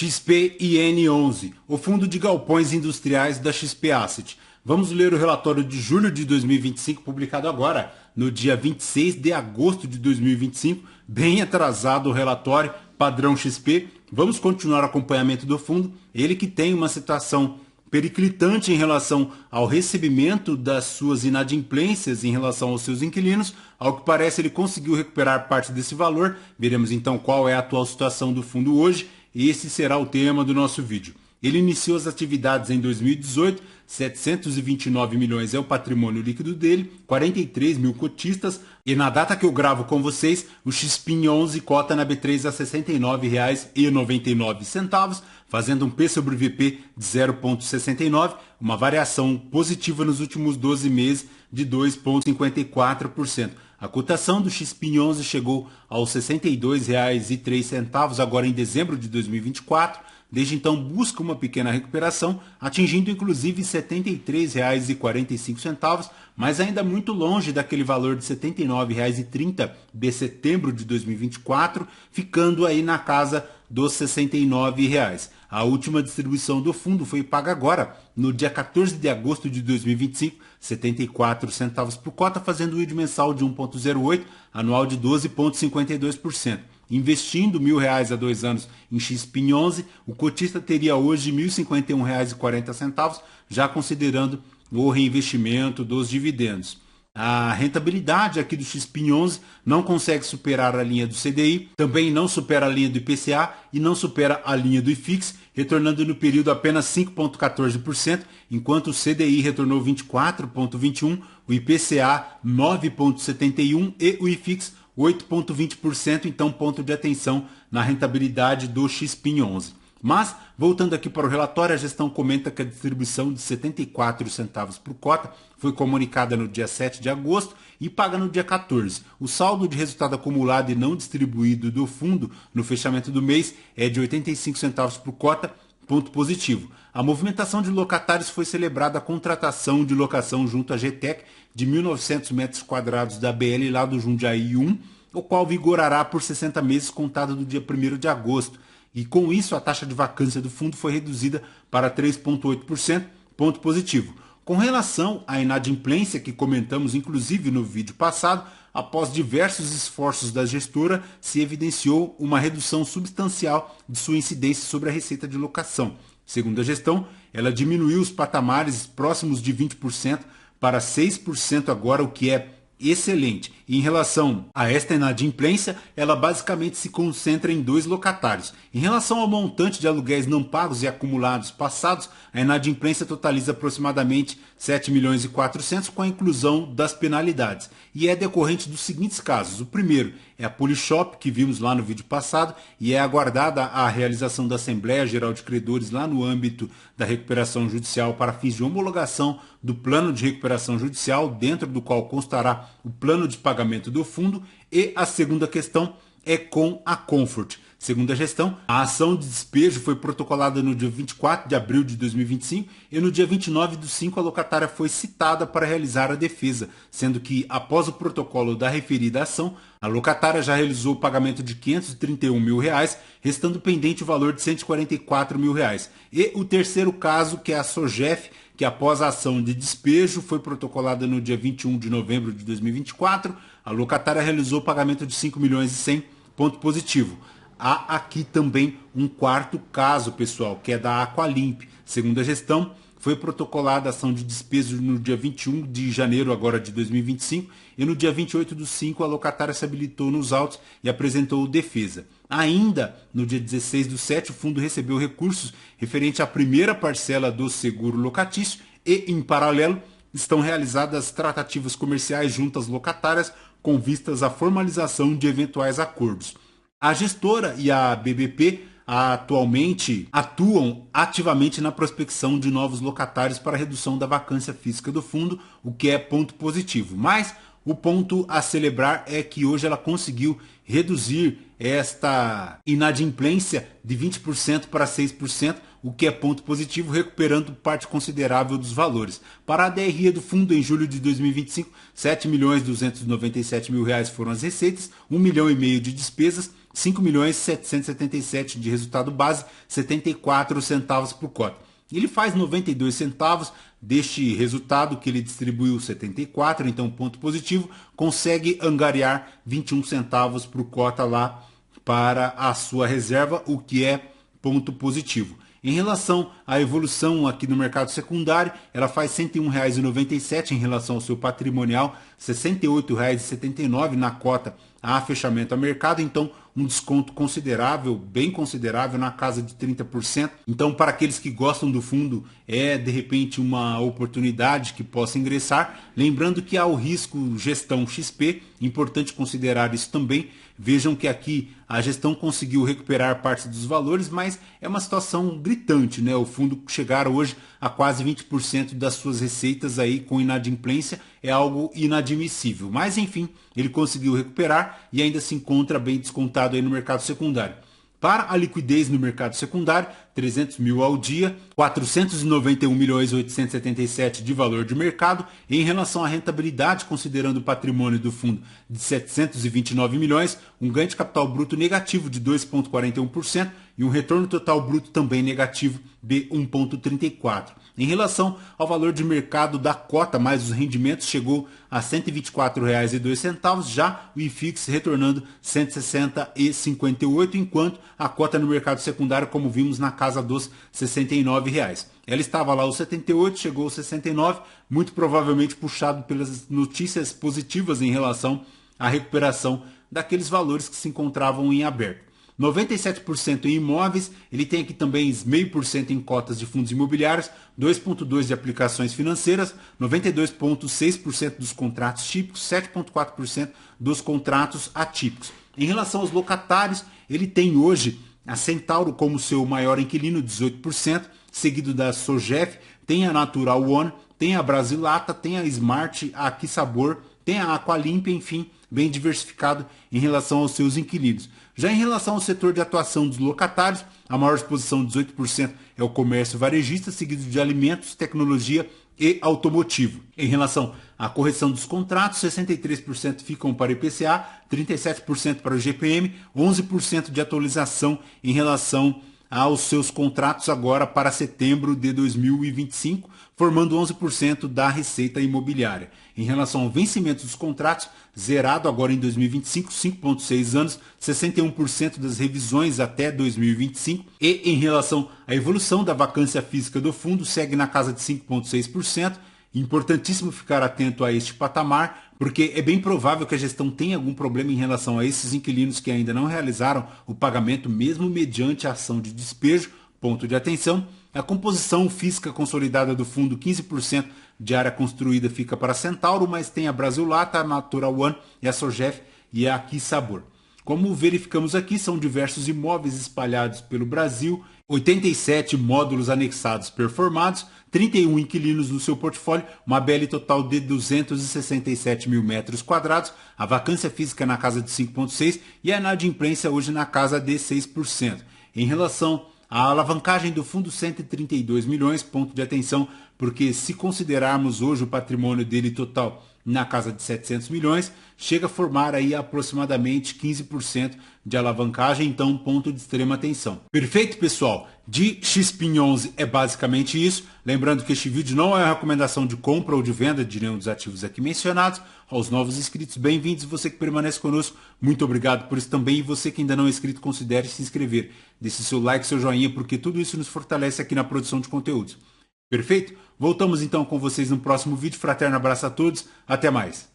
XPIN11, o fundo de galpões industriais da XP Asset. Vamos ler o relatório de julho de 2025, publicado agora, no dia 26 de agosto de 2025, bem atrasado o relatório, padrão XP. Vamos continuar o acompanhamento do fundo, ele que tem uma situação periclitante em relação ao recebimento das suas inadimplências em relação aos seus inquilinos. Ao que parece, ele conseguiu recuperar parte desse valor. Veremos então qual é a atual situação do fundo hoje. Esse será o tema do nosso vídeo. Ele iniciou as atividades em 2018, 729 milhões é o patrimônio líquido dele, 43 mil cotistas, e na data que eu gravo com vocês, o XPIN11 cota na B3 a R$ 69,99, fazendo um P sobre VP de 0,69, uma variação positiva nos últimos 12 meses de 2,54%. A cotação do XPIN11 chegou aos R$ 62,03 agora em dezembro de 2024. Desde então busca uma pequena recuperação, atingindo inclusive R$ 73,45, mas ainda muito longe daquele valor de R$ 79,30 de setembro de 2024, ficando aí na casa dos R$ 69. A última distribuição do fundo foi paga agora, no dia 14 de agosto de 2025, 74 centavos por cota, fazendo um yield mensal de 1,08, anual de 12,52%. Investindo R$ 1.000 a 2 anos em XPIN11, o cotista teria hoje R$ 1.051,40, já considerando o reinvestimento dos dividendos. A rentabilidade aqui do XPIN11 não consegue superar a linha do CDI, também não supera a linha do IPCA e não supera a linha do IFIX, retornando no período apenas 5,14%, enquanto o CDI retornou 24,21%, o IPCA 9,71% e o IFIX 8,20%, então ponto de atenção na rentabilidade do XPIN11. Mas, voltando aqui para o relatório, a gestão comenta que a distribuição de 74 centavos por cota foi comunicada no dia 7 de agosto e paga no dia 14. O saldo de resultado acumulado e não distribuído do fundo no fechamento do mês é de 85 centavos por cota, ponto positivo. A movimentação de locatários foi celebrada a contratação de locação junto à GTEC de 1.900 metros quadrados da BL lá do Jundiaí 1, o qual vigorará por 60 meses contado do dia 1º de agosto. E com isso a taxa de vacância do fundo foi reduzida para 3,8%, ponto positivo. Com relação à inadimplência que comentamos inclusive no vídeo passado, após diversos esforços da gestora, se evidenciou uma redução substancial de sua incidência sobre a receita de locação. Segundo a gestão, ela diminuiu os patamares próximos de 20% para 6% agora, o que é excelente. E em relação a esta inadimplência, ela basicamente se concentra em dois locatários. Em relação ao montante de aluguéis não pagos e acumulados passados, a inadimplência totaliza aproximadamente 7 milhões e 400 com a inclusão das penalidades. E é decorrente dos seguintes casos. O primeiro é a Polishop, que vimos lá no vídeo passado, e é aguardada a realização da Assembleia Geral de Credores lá no âmbito da recuperação judicial para fins de homologação do plano de recuperação judicial, dentro do qual constará o plano de pagamento do fundo. E a segunda questão é com a Comfort. Segundo a gestão, a ação de despejo foi protocolada no dia 24 de abril de 2025 e no dia 29/5 a locatária foi citada para realizar a defesa, sendo que, após o protocolo da referida ação, a locatária já realizou o pagamento de R$ 531 mil, restando pendente o valor de R$ 144 mil. E o terceiro caso, que é a Sogef, que após a ação de despejo foi protocolada no dia 21 de novembro de 2024, a locatária realizou o pagamento de R$ 5 milhões e 100, ponto positivo. Há aqui também um quarto caso, pessoal, que é da Aqualimp. Segundo a gestão, foi protocolada a ação de despejo no dia 21 de janeiro agora de 2025 e no dia 28/5 a locatária se habilitou nos autos e apresentou defesa. Ainda no dia 16/7 o fundo recebeu recursos referente à primeira parcela do seguro locatício e, em paralelo, estão realizadas tratativas comerciais junto às locatárias com vistas à formalização de eventuais acordos. A gestora e a BBP atualmente atuam ativamente na prospecção de novos locatários para a redução da vacância física do fundo, o que é ponto positivo. Mas o ponto a celebrar é que hoje ela conseguiu reduzir esta inadimplência de 20% para 6%, o que é ponto positivo, recuperando parte considerável dos valores. Para a DRE do fundo, em julho de 2025, R$ 7.297.000 foram as receitas, R$ 1,5 milhão de despesas, 5.777.000 de resultado base, 74 centavos por cota. Ele faz 92 centavos deste resultado que ele distribuiu 74, então ponto positivo, consegue angariar 21 centavos por cota lá para a sua reserva, o que é ponto positivo. Em relação à evolução aqui no mercado secundário, ela faz R$ 101,97 em relação ao seu patrimonial, R$ 68,79 na cota a fechamento a mercado, então um desconto considerável, bem considerável, na casa de 30%. Então, para aqueles que gostam do fundo, é de repente uma oportunidade que possa ingressar. Lembrando que há o risco gestão XP, importante considerar isso também. Vejam que aqui a gestão conseguiu recuperar parte dos valores, mas é uma situação gritante, né? O fundo chegar hoje a quase 20% das suas receitas aí com inadimplência é algo inadmissível. Mas enfim, ele conseguiu recuperar e ainda se encontra bem descontado aí no mercado secundário. Para a liquidez no mercado secundário, 300 mil ao dia, 491.877 de valor de mercado. Em relação à rentabilidade, considerando o patrimônio do fundo de 729 milhões, um ganho de capital bruto negativo de 2,41% e um retorno total bruto também negativo de 1,34%. Em relação ao valor de mercado da cota mais os rendimentos, chegou a R$ 124,02, já o IFIX retornando R$ 160,58, enquanto a cota no mercado secundário, como vimos, na casa dos R$ 69. Ela estava lá aos 78, chegou aos 69, muito provavelmente puxado pelas notícias positivas em relação à recuperação daqueles valores que se encontravam em aberto. 97% em imóveis, ele tem aqui também 0,5% em cotas de fundos imobiliários, 2,2% de aplicações financeiras, 92,6% dos contratos típicos, 7,4% dos contratos atípicos. Em relação aos locatários, ele tem hoje a Centauro como seu maior inquilino, 18%, seguido da Sogef, tem a Natural One, tem a Brasilata, tem a Smart, a Aqui Sabor, tem a Aqualimpia, enfim, bem diversificado em relação aos seus inquilinos. Já em relação ao setor de atuação dos locatários, a maior exposição, 18%, é o comércio varejista, seguido de alimentos, tecnologia e automotivo. Em relação à correção dos contratos, 63% ficam para IPCA, 37% para o GPM, 11% de atualização em relação aos seus contratos agora para setembro de 2025, formando 11% da receita imobiliária. Em relação ao vencimento dos contratos, zerado agora em 2025, 5,6 anos, 61% das revisões até 2025. E em relação à evolução da vacância física do fundo, segue na casa de 5,6%. Importantíssimo ficar atento a este patamar, porque é bem provável que a gestão tenha algum problema em relação a esses inquilinos que ainda não realizaram o pagamento, mesmo mediante a ação de despejo. Ponto de atenção: a composição física consolidada do fundo, 15% de área construída fica para a Centauro, mas tem a Brasilata, a Natural One e a Sogef e a Aqui Sabor. Como verificamos aqui, são diversos imóveis espalhados pelo Brasil, 87 módulos anexados performados, 31 inquilinos no seu portfólio, uma BL total de 267 mil metros quadrados, a vacância física na casa de 5,6% e a inadimplência hoje na casa de 6%. Em relação à alavancagem do fundo, 132 milhões, ponto de atenção, porque se considerarmos hoje o patrimônio dele total na casa de 700 milhões, chega a formar aí aproximadamente 15% de alavancagem, então ponto de extrema atenção. Perfeito, pessoal? De XPIN11 é basicamente isso. Lembrando que este vídeo não é uma recomendação de compra ou de venda de nenhum dos ativos aqui mencionados. Aos novos inscritos, bem-vindos. Você que permanece conosco, muito obrigado por isso também. E você que ainda não é inscrito, considere se inscrever. Deixe seu like, seu joinha, porque tudo isso nos fortalece aqui na produção de conteúdos. Perfeito? Voltamos então com vocês no próximo vídeo. Fraterno abraço a todos. Até mais.